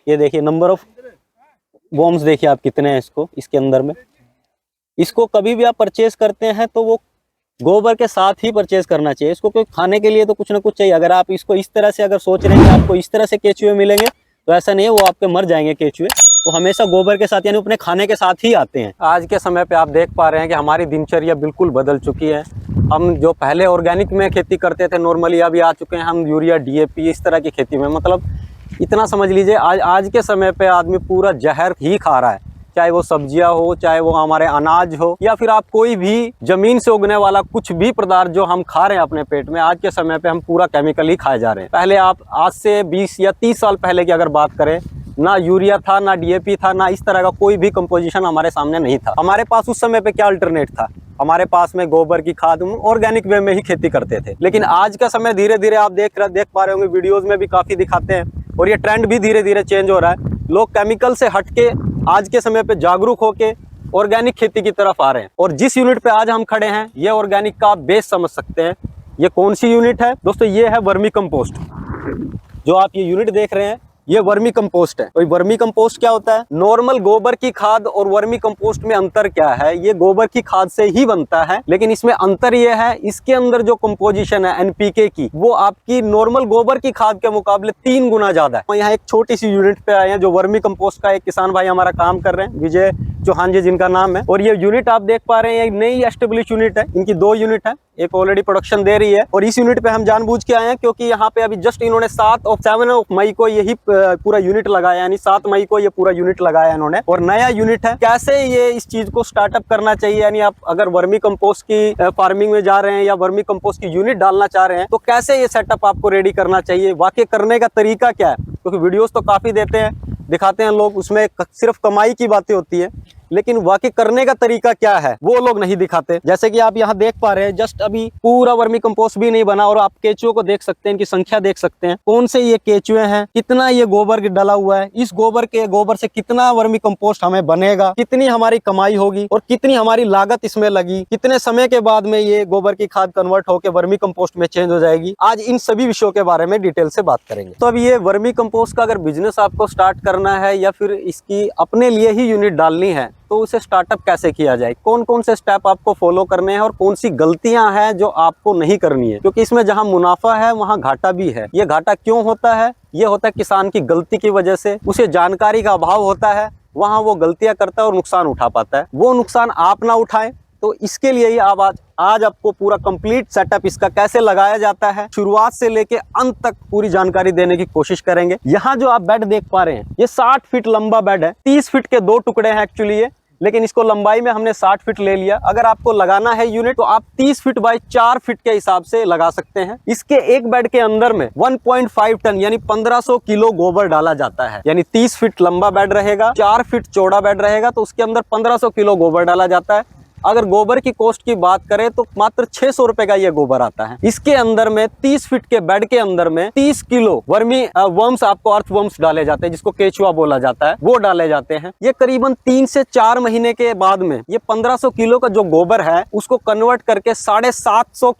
ये देखिए number of worms देखिए आप कितने हैं इसको, इसके अंदर में। इसको कभी भी आप परचेज करते हैं तो वो गोबर के साथ ही परचेज करना चाहिए। इसको कोई खाने के लिए तो कुछ ना कुछ चाहिए। अगर आप इसको इस तरह से अगर सोच रहे हैं कि आपको इस तरह से केचुए मिलेंगे तो ऐसा नहीं है, वो आपके मर जाएंगे केचुए। वो हमेशा गोबर के साथ यानी अपने खाने के साथ ही आते हैं। आज के समय पे आप देख पा रहे हैं कि हमारी दिनचर्या बिल्कुल बदल चुकी है। हम जो पहले ऑर्गेनिक में खेती करते थे नॉर्मली, अभी आ चुके हैं हम यूरिया DAP इस तरह की खेती में। मतलब इतना समझ लीजिए आज के समय पे आदमी पूरा जहर ही खा रहा है, चाहे वो सब्जियां हो, चाहे वो हमारे अनाज हो, या फिर आप कोई भी जमीन से उगने वाला कुछ भी पदार्थ जो हम खा रहे हैं अपने पेट में, आज के समय पे हम पूरा केमिकल ही खाए जा रहे हैं। पहले आप आज से 20 या 30 साल पहले की अगर बात करें, ना यूरिया था, ना DAP था, ना इस तरह का कोई भी कंपोजिशन हमारे सामने नहीं था। हमारे पास उस समय पे क्या अल्टरनेट था? हमारे पास में गोबर की खाद, ऑर्गेनिक वे में ही खेती करते थे। लेकिन आज का समय धीरे धीरे आप देख पा रहे होंगे, वीडियोज में भी काफी दिखाते हैं, और ये ट्रेंड भी धीरे धीरे चेंज हो रहा है। लोग केमिकल से हटके आज के समय पे जागरूक होके ऑर्गेनिक खेती की तरफ आ रहे हैं। और जिस यूनिट पे आज हम खड़े हैं, ये ऑर्गेनिक का बेस समझ सकते हैं। ये कौन सी यूनिट है दोस्तों? ये है वर्मी कंपोस्ट। जो आप ये यूनिट देख रहे हैं, ये वर्मी कंपोस्ट है। तो वर्मी कंपोस्ट क्या होता है? नॉर्मल गोबर की खाद और वर्मी कंपोस्ट में अंतर क्या है? ये गोबर की खाद से ही बनता है, लेकिन इसमें अंतर ये है, इसके अंदर जो कंपोजिशन है NPK की, वो आपकी नॉर्मल गोबर की खाद के मुकाबले 3 गुना ज्यादा है। यहाँ एक छोटी सी यूनिट पे आए हैं जो वर्मी कंपोस्ट का एक किसान भाई हमारा काम कर रहे हैं, विजय चौहान जी जिनका नाम है। और ये यूनिट आप देख पा रहे हैं, एक नई एस्टेब्लिश यूनिट है। इनकी 2 यूनिट है, एक ऑलरेडी प्रोडक्शन दे रही है। और इस यूनिट पे हम जानबूझ के आए हैं क्योंकि यहाँ पे अभी जस्ट इन्होंने 7 मई को यही पूरा यूनिट लगाया, यानी 7 मई को ये पूरा यूनिट लगाया इन्होंने। और नया यूनिट है। कैसे ये इस चीज को स्टार्टअप करना चाहिए, यानी आप अगर वर्मी कंपोस्ट की फार्मिंग में जा रहे हैं या वर्मी कंपोस्ट की यूनिट डालना चाह रहे हैं, तो कैसे ये सेटअप आपको रेडी करना चाहिए, वाकई करने का तरीका क्या है? क्योंकि वीडियोस तो काफी दिखाते हैं लोग, उसमें सिर्फ कमाई की बातें होती है, लेकिन वाकई करने का तरीका क्या है वो लोग नहीं दिखाते। जैसे कि आप यहाँ देख पा रहे हैं, जस्ट अभी पूरा वर्मी कंपोस्ट भी नहीं बना और आप केचुओं को देख सकते हैं, इनकी संख्या देख सकते हैं, कौन से ये केचुए हैं, कितना ये गोबर डला हुआ है, इस गोबर से कितना वर्मी कंपोस्ट हमें बनेगा, कितनी हमारी कमाई होगी और कितनी हमारी लागत इसमें लगी, कितने समय के बाद में ये गोबर की खाद कन्वर्ट होकर वर्मी कंपोस्ट में चेंज हो जाएगी। आज इन सभी विषयों के बारे में डिटेल से बात करेंगे। तो अब ये वर्मी कंपोस्ट का अगर बिजनेस आपको स्टार्ट करना है या फिर इसकी अपने लिए ही यूनिट डालनी है, तो उसे स्टार्टअप कैसे किया जाए, कौन कौन से स्टेप आपको फॉलो करने हैं और कौन सी गलतियां हैं जो आपको नहीं करनी है। क्योंकि इसमें जहां मुनाफा है वहां घाटा भी है। ये घाटा क्यों होता है? ये होता है किसान की गलती की वजह से, उसे जानकारी का अभाव होता है, वहां वो गलतियां करता है और नुकसान उठा पाता है। वो नुकसान आप ना उठाएं, तो इसके लिए ही आप आज आपको पूरा कंप्लीट सेटअप इसका कैसे लगाया जाता है, शुरुआत से लेके अंत तक पूरी जानकारी देने की कोशिश करेंगे। यहाँ जो आप बेड देख पा रहे हैं, ये 60 फीट लंबा बेड है। 30 फीट के 2 टुकड़े हैं एक्चुअली ये, लेकिन इसको लंबाई में हमने 60 फीट ले लिया। अगर आपको लगाना है यूनिट तो आप 30 फीट बाय 4 फीट के हिसाब से लगा सकते हैं। इसके एक बेड के अंदर में 1.5 टन यानी 1500 किलो गोबर डाला जाता है। यानी 30 फीट लंबा बेड रहेगा, 4 फीट चौड़ा बेड रहेगा, तो उसके अंदर 1500 किलो गोबर डाला जाता है। अगर गोबर की कॉस्ट की बात करें तो मात्र 600 रुपए का ये गोबर आता है। इसके अंदर में 30 फीट के बेड के अंदर में 30 किलो वर्मी वर्म्स, आपको अर्थ वर्म्स डाले जाते हैं, जिसको केचुआ बोला जाता है, वो डाले जाते हैं। ये करीबन 3 से 4 महीने के बाद में ये 1500 किलो का जो गोबर है उसको कन्वर्ट करके 750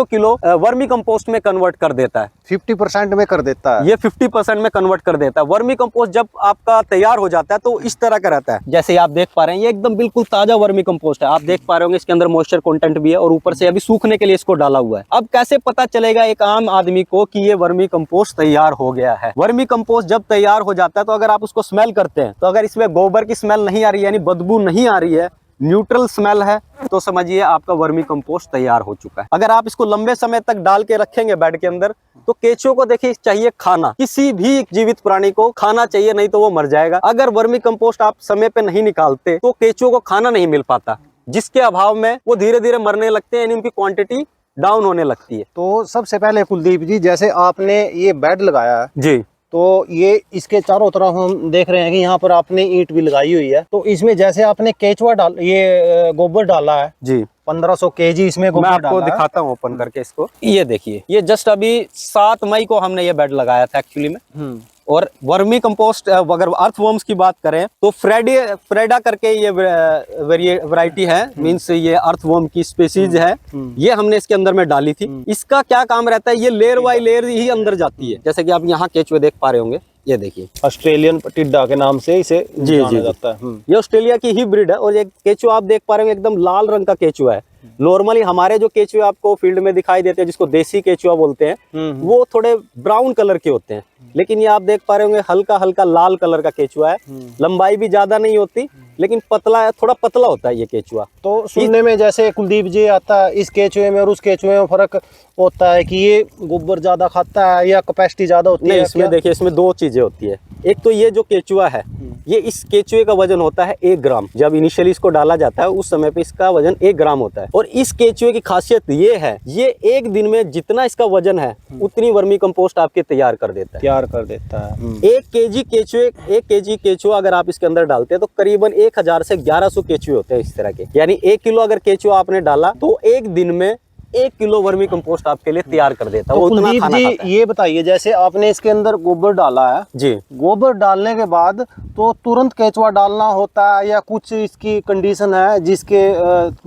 किलो वर्मी कंपोस्ट में कन्वर्ट कर देता है। 50% में कर देता है। ये 50% में कन्वर्ट कर देता है। वर्मी कंपोस्ट जब आपका तैयार हो जाता है तो इस तरह का रहता है, जैसे आप देख पा रहे हैं, ये एकदम बिल्कुल ताजा वर्मी कंपोस्ट है। आप देख पा रहे होंगे इसके अंदर मॉइस्चर कंटेंट भी है और ऊपर से अभी सूखने के लिए इसको डाला हुआ है। अब कैसे पता चलेगा एक आम आदमी को कि ये वर्मी कंपोस्ट तैयार हो गया है? वर्मी कंपोस्ट जब तैयार हो जाता है तो अगर आप उसको स्मेल करते हैं, तो अगर इसमें गोबर की स्मेल नहीं आ रही है, यानी बदबू नहीं आ रही है, न्यूट्रल स्मेल है, तो समझिए आपका वर्मी कंपोस्ट तैयार हो चुका है। अगर आप इसको लंबे समय तक डाल के रखेंगे बेड के अंदर, तो केचुओं को देखिए चाहिए खाना, किसी भी जीवित प्राणी को खाना चाहिए, नहीं तो वो मर जाएगा। अगर वर्मी कंपोस्ट आप समय पे नहीं निकालते तो केचुओं को खाना नहीं मिल पाता, जिसके अभाव में वो धीरे धीरे मरने लगते हैं, उनकी क्वांटिटी डाउन होने लगती है। तो सबसे पहले कुलदीप जी, जैसे आपने ये बेड लगाया है जी, तो ये इसके चारों तरफ हम देख रहे हैं कि यहाँ पर आपने ईंट भी लगाई हुई है। तो इसमें जैसे आपने केचुआ ये गोबर डाला है जी, 1500 केजी इसमें गोबर मैं आपको दिखाता हूँ ओपन करके इसको। ये देखिए, ये जस्ट अभी 7 मई को हमने ये बेड लगाया था एक्चुअली में। और वर्मी कंपोस्ट, अगर अर्थवर्म्स की बात करें तो फ्रेडा करके ये वैरायटी है, मींस ये अर्थवर्म की स्पीसीज है। ये हमने इसके अंदर में डाली थी। इसका क्या काम रहता है, ये लेयर बाय लेयर ही अंदर जाती है। जैसे कि आप यहाँ केचुए देख पा रहे होंगे, ये देखिए, ऑस्ट्रेलियन टिड्डा के नाम से इसे जी, जाना जी। जाता है। ये ऑस्ट्रेलिया की ही ब्रीड है। और ये केचुआ आप देख पा रहे हो एकदम लाल रंग का केचुआ है। नॉर्मली हमारे जो केचुए आपको फील्ड में दिखाई देते हैं, जिसको देसी केचुआ बोलते हैं, वो थोड़े ब्राउन कलर के होते हैं, लेकिन ये आप देख पा रहे होंगे हल्का हल्का लाल कलर का केचुआ है। लंबाई भी ज्यादा नहीं होती, लेकिन पतला है, थोड़ा पतला होता है ये केचुआ। तो सुनने में जैसे कुलदीप जी आता है, इस केचुए में और उस केचुए में फर्क होता है कि ये गोबर ज्यादा खाता है या कैपेसिटी ज्यादा होती है? नहीं, इसमें देखिए, इसमें दो चीजें होती है। एक तो ये जो केचुआ है, ये इस केचुए का वजन होता है 1 ग्राम। जब इनिशियली इसको डाला जाता है उस समय पे इसका वजन 1 ग्राम होता है। और इस केचुए की खासियत ये है, ये एक दिन में जितना इसका वजन है उतनी वर्मी कंपोस्ट आपके तैयार कर देता है। तैयार कर देता है। 1 केजी केचुआ अगर आप इसके अंदर डालते हैं तो करीबन 1000 से 1100 केचुए होते हैं इस तरह के। यानी 1 किलो अगर केचुआ आपने डाला तो एक दिन में 1 किलो वर्मी कंपोस्ट आपके लिए तैयार कर देता है। तो वो उतना कुलदीप खाना जी खाता है। ये बताइए, जैसे आपने इसके अंदर गोबर डाला है, जी, गोबर डालने के बाद तो तुरंत केचुआ डालना होता है या कुछ इसकी कंडीशन है जिसके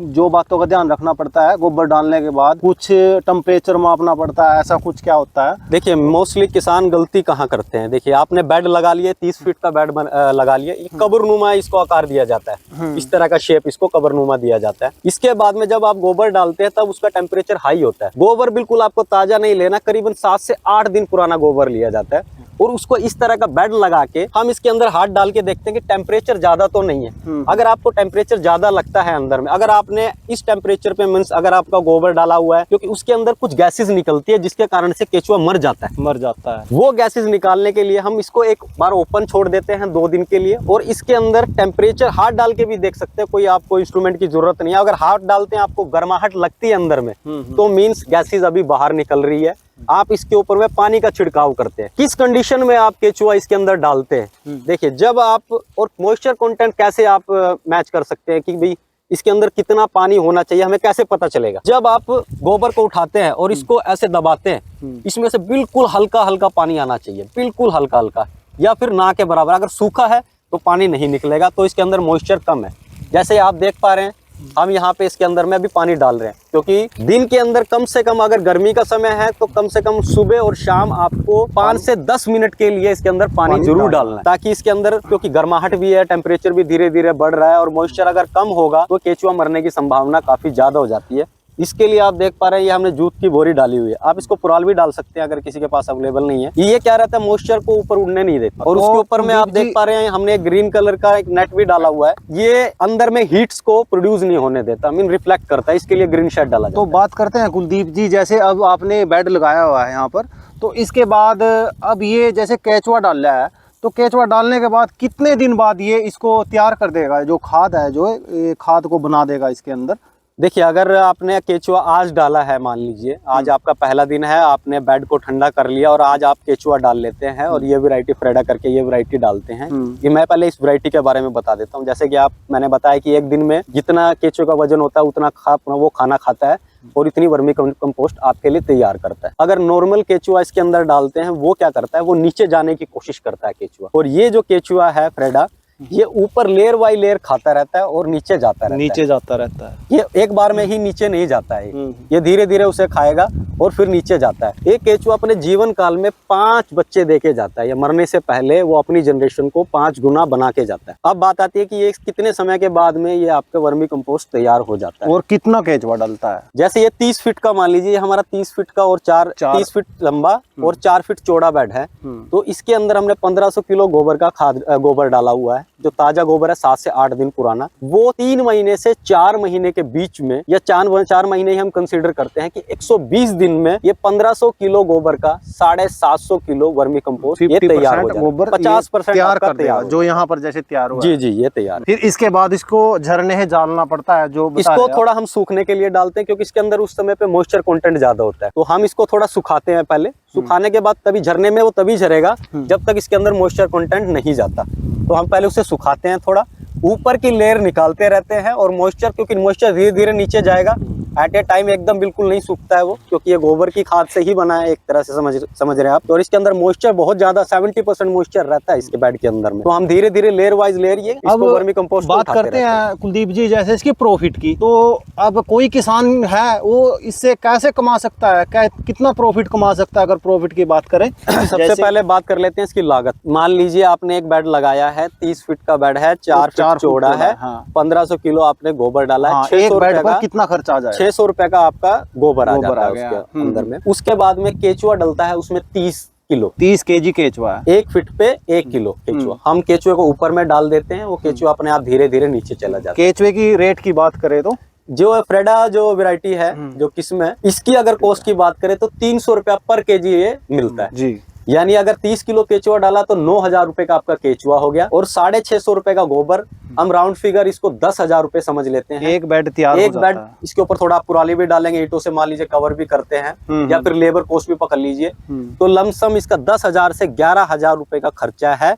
जो बातों का ध्यान रखना पड़ता है? गोबर डालने के बाद कुछ टेम्परेचर मापना पड़ता है, ऐसा कुछ क्या होता है? देखिए, मोस्टली किसान गलती कहाँ करते हैं। देखिए, आपने बेड लगा लिए, 30 फीट का बेड लगा लिए, कब्रनुमा इसको आकार दिया जाता है, इस तरह का शेप इसको कब्रनुमा दिया जाता है। इसके बाद में जब आप गोबर डालते हैं तब उसका टेम्परेचर हाई होता है। गोबर बिल्कुल आपको ताजा नहीं लेना, करीबन 7 से 8 दिन पुराना गोबर लिया जाता है और उसको इस तरह का बेड लगा के हम इसके अंदर हाथ डाल के देखते हैं कि टेम्परेचर ज्यादा तो नहीं है। अगर आपको टेम्परेचर ज्यादा लगता है अंदर में, अगर आपने इस टेम्परेचर पे मींस अगर आपका गोबर डाला हुआ है, क्योंकि उसके अंदर कुछ गैसेस निकलती है जिसके कारण से केचुआ मर जाता है। मर जाता है। वो गैसेस निकालने के लिए हम इसको एक बार ओपन छोड़ देते हैं 2 दिन के लिए, और इसके अंदर टेम्परेचर हाथ डाल के भी देख सकते हैं। कोई आपको इंस्ट्रूमेंट की जरूरत नहीं है। अगर हाथ डालते हैं आपको गर्माहट लगती है अंदर में, तो मींस गैसेस अभी बाहर निकल रही है। आप इसके ऊपर में पानी का छिड़काव करते हैं। किस कंडीशन में आप केचुआ इसके अंदर डालते हैं? देखिए, जब आप, और मॉइस्चर कंटेंट कैसे आप मैच कर सकते हैं कि भाई इसके अंदर कितना पानी होना चाहिए, हमें कैसे पता चलेगा? जब आप गोबर को उठाते हैं और इसको ऐसे दबाते हैं, इसमें से बिल्कुल हल्का हल्का पानी आना चाहिए, बिल्कुल हल्का हल्का, या फिर ना के बराबर। अगर सूखा है तो पानी नहीं निकलेगा, तो इसके अंदर मॉइस्चर कम है। जैसे आप देख पा रहे हैं, हम यहाँ पे इसके अंदर में भी पानी डाल रहे हैं, क्योंकि दिन के अंदर कम से कम, अगर गर्मी का समय है तो कम से कम सुबह और शाम आपको 5 से 10 मिनट के लिए इसके अंदर पानी जरूर डालना है, ताकि इसके अंदर, क्योंकि गर्माहट भी है, टेम्परेचर भी धीरे धीरे बढ़ रहा है, और मॉइस्चर अगर कम होगा तो केचुआ मरने की संभावना काफी ज्यादा हो जाती है। इसके लिए आप देख पा रहे हैं, ये हमने जूट की बोरी डाली हुई है। आप इसको पुराल भी डाल सकते हैं अगर किसी के पास अवेलेबल नहीं है। ये क्या रहता है, मॉइस्चर को ऊपर उड़ने नहीं देता। और उसके ऊपर में आप देख पा रहे हैं, हमने ग्रीन कलर का एक नेट भी डाला हुआ है। ये अंदर में हीट्स को प्रोड्यूस नहीं होने देता, मीन रिफ्लेक्ट करता है। इसके लिए ग्रीन शेड डाला जाता है। तो बात करते हैं कुलदीप जी, जैसे अब आपने बेड लगाया हुआ है यहाँ पर, तो इसके बाद अब ये जैसे केचुआ डाल रहा है, तो केचुआ डालने के बाद कितने दिन बाद ये इसको तैयार कर देगा? जो खाद है, जो ये खाद को बना देगा इसके अंदर? देखिए, अगर आपने केचुआ आज डाला है, मान लीजिए आज आपका पहला दिन है, आपने बेड को ठंडा कर लिया और आज आप केचुआ डाल लेते हैं, और ये वैरायटी फ्रेडा करके ये वैरायटी डालते हैं। ये मैं पहले इस वैरायटी के बारे में बता देता हूँ। जैसे कि मैंने बताया कि एक दिन में जितना केचुआ का वजन होता है उतना वो खाना खाता है, और इतनी वर्मी कंपोस्ट आपके लिए तैयार करता है। अगर नॉर्मल केचुआ इसके अंदर डालते हैं, वो क्या करता है, वो नीचे जाने की कोशिश करता है केचुआ। और ये जो केचुआ है फ्रेडा, ये ऊपर लेयर बाई लेयर खाता रहता है और नीचे जाता रहता है। नीचे जाता रहता है। ये एक बार में ही नीचे नहीं जाता है, ये धीरे धीरे उसे खाएगा और फिर नीचे जाता है। एक केचुआ अपने जीवन काल में 5 बच्चे देके जाता है। ये मरने से पहले वो अपनी जनरेशन को 5 गुना बना के जाता है। अब बात आती है कि ये कितने समय के बाद में ये आपका वर्मी कंपोस्ट तैयार हो जाता है। और कितना केचुआ डलता है? जैसे ये 30 फीट का, मान लीजिए हमारा 30 फीट का और 30 फीट लंबा और 4 फीट चौड़ा बेड है, तो इसके अंदर हमने 1500 किलो गोबर का गोबर डाला हुआ है, जो ताजा गोबर है, 7 से 8 दिन पुराना। वो 3 महीने से 4 महीने के बीच में, या 4 महीने ही हम कंसीडर करते हैं कि 120 दिन में ये 1500 किलो गोबर का 750 किलो वर्मी कंपोस्ट ये तैयार हो जाता है। 50% तैयार कर देगा, जो यहाँ पर जैसे तैयार हुआ। जी जी, ये तैयार। फिर इसके बाद इसको झरने से डालना पड़ता है, जो इसको थोड़ा हम सूखने के लिए डालते हैं, क्योंकि इसके अंदर उस समय पे मॉइस्चर कंटेंट ज्यादा होता है, तो हम इसको थोड़ा सुखाते हैं पहले। सुखाने के बाद तभी झरने में वो तभी झरेगा जब तक इसके अंदर मॉइस्चर कंटेंट नहीं जाता। तो हम पहले उसे सुखाते हैं, थोड़ा ऊपर की लेयर निकालते रहते हैं, और मॉइस्चर, क्योंकि मॉइस्चर धीरे धीरे नीचे जाएगा एट ए टाइम एकदम बिल्कुल नहीं सूखता है वो, क्योंकि ये गोबर की खाद से ही बना है एक तरह से, समझ रहे हैं आप। और इसके अंदर मॉइस्चर बहुत ज्यादा 70% मॉइस्चर रहता है इसके बेड के अंदर में। तो हम धीरे धीरे लेयर वाइज लेयर ये इसको वर्मी कंपोस्ट बात करते हैं कुलदीप जी जैसे इसकी प्रॉफिट की। तो अब कोई किसान है वो इससे कैसे कमा सकता है, कितना प्रॉफिट कमा सकता है अगर प्रॉफिट की बात करें? सबसे पहले बात कर लेते हैं इसकी लागत। मान लीजिए आपने एक बेड लगाया है, 30 फीट का बेड है, 4 फीट चौड़ा है, 1500 किलो आपने गोबर डाला है, 600 रुपए का कितना खर्चा आ जाएगा? 600 रुपए का आपका गोबर आ जाता है उसके अंदर में। उसके बाद में केचुआ डलता है, उसमें 30 kg केचुआ, 1 फीट पे 1 किलो केचुआ। हम केचुए को ऊपर में डाल देते हैं, वो केचुआ अपने आप धीरे धीरे नीचे चला जाता है। केचुए की रेट की बात करें तो जो फ्रेडा जो वैरायटी है, जो किस्म है, इसकी अगर कॉस्ट की बात करें तो 300 रुपया पर केजी ये मिलता है जी। यानी अगर 30 किलो केचुआ डाला तो 9,000 रुपए का आपका केचुआ हो गया, और 650 रुपए का गोबर। हम राउंड फिगर इसको 10,000 रुपए समझ लेते हैं। एक बेड तैयार हो जाता है। इसके ऊपर थोड़ा पुराली भी डालेंगे, ईंटों से मान लीजिए कवर भी करते हैं, या फिर लेबर कॉस्ट भी पकड़ लीजिए, तो लमसम इसका 10,000 से 11,000 रुपए का खर्चा है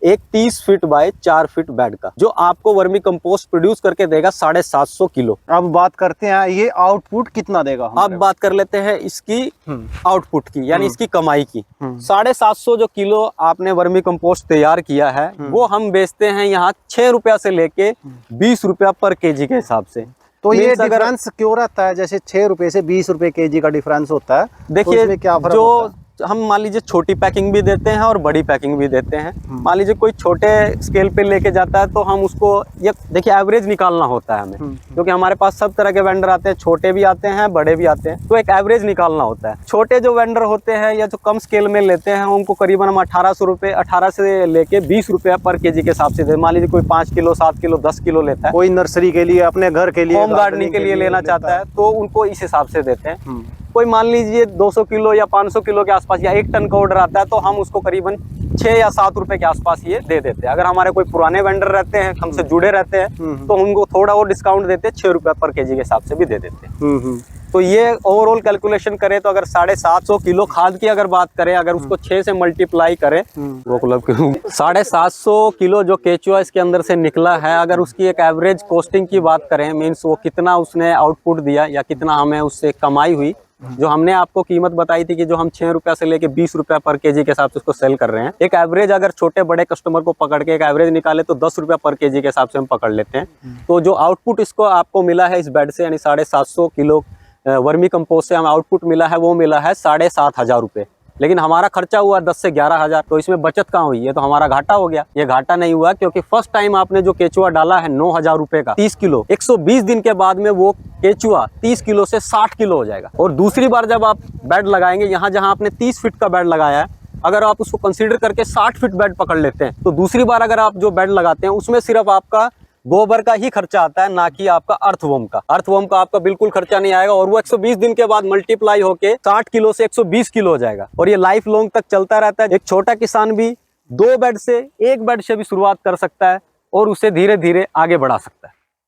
एक 30 फीट बाय 4 फीट बेड का, जो आपको वर्मी कंपोस्ट प्रोड्यूस करके देगा 750 किलो। अब बात करते हैं ये आउटपुट कितना देगा। अब बात कर लेते हैं इसकी आउटपुट की, यानी इसकी कमाई की। 750 जो किलो आपने वर्मी कंपोस्ट तैयार किया है, वो हम बेचते हैं यहाँ 6 रुपया से लेके 20 रुपया पर केजी के हिसाब से। तो ये डिफरेंस क्यों रहता है? जैसे 6 रुपए से 20 रुपए केजी का डिफरेंस होता है, देखिए तो क्या फर्क होता है? हम मान लीजिए छोटी पैकिंग भी देते हैं और बड़ी पैकिंग भी देते हैं। मान लीजिए कोई छोटे स्केल पे लेके जाता है तो हम उसको ये देखिए एवरेज निकालना होता है हमें, क्योंकि हमारे पास सब तरह के वेंडर आते हैं, छोटे भी आते हैं, बड़े भी आते हैं, तो एक एवरेज निकालना होता है। छोटे जो वेंडर होते हैं या जो कम स्केल में लेते हैं, उनको करीबन हम 1800 रुपये 18 से लेके 20 रुपया पर केजी के हिसाब से दे। मान लीजिए कोई 5 किलो 7 किलो 10 किलो लेता है, कोई नर्सरी के लिए, अपने घर के लिए, होम गार्डनिंग के लिए लेना चाहता है, तो उनको इस हिसाब से देते हैं। कोई मान लीजिए 200 किलो या 500 किलो के आसपास या 1 टन का ऑर्डर आता है, तो हम उसको करीबन 6 या 7 रुपए के आसपास ये दे देते हैं। अगर हमारे कोई पुराने वेंडर रहते हैं, हमसे जुड़े रहते हैं, तो उनको थोड़ा और डिस्काउंट देते हैं, 6 रुपए पर केजी के हिसाब से भी दे देते हैं। तो ये ओवरऑल कैलकुलेशन करें तो अगर 750 किलो खाद की अगर बात करें, अगर उसको 6 से मल्टीप्लाई करें, वो मतलब 750 किलो जो केचुआ इसके अंदर से निकला है, अगर उसकी एक एवरेज कॉस्टिंग की बात करें, मीन्स वो कितना उसने आउटपुट दिया या कितना हमें उससे कमाई हुई, जो हमने आपको कीमत बताई थी कि जो हम 6 रुपया से लेके 20 रुपया पर केजी के हिसाब से उसको सेल कर रहे हैं, एक एवरेज अगर छोटे बड़े कस्टमर को पकड़ के एक एवरेज निकाले तो 10 रुपया पर केजी के हिसाब से हम पकड़ लेते हैं। तो जो आउटपुट इसको आपको मिला है इस बेड से, यानी 750 किलो वर्मी कंपोस्ट से हमें आउटपुट मिला है, वो मिला है 7,500 रुपये। लेकिन हमारा खर्चा हुआ 10 से 11,000, तो इसमें बचत कहाँ हुई है? तो हमारा घाटा हो गया। ये घाटा नहीं हुआ क्योंकि फर्स्ट टाइम आपने जो केचुआ डाला है 9,000 रुपए का 30 किलो, 120 दिन के बाद में वो केचुआ 30 किलो से 60 किलो हो जाएगा। और दूसरी बार जब आप बेड लगाएंगे, यहाँ जहाँ आपने 30 फीट का बेड लगाया है, अगर आप उसको कंसीडर करके 60 फीट बेड पकड़ लेते हैं, तो दूसरी बार अगर आप जो बेड लगाते हैं उसमें सिर्फ आपका गोबर का ही खर्चा आता है, ना कि आपका अर्थवॉर्म का। अर्थवॉर्म का आपका बिल्कुल खर्चा नहीं आएगा, और वो 120 दिन के बाद मल्टीप्लाई होके 60 किलो से 120 किलो हो जाएगा, और ये लाइफ लॉन्ग तक चलता रहता है। एक छोटा किसान भी 2 बेड से 1 बेड से भी शुरुआत कर सकता है और उसे धीरे धीरे आगे बढ़ा सकता है।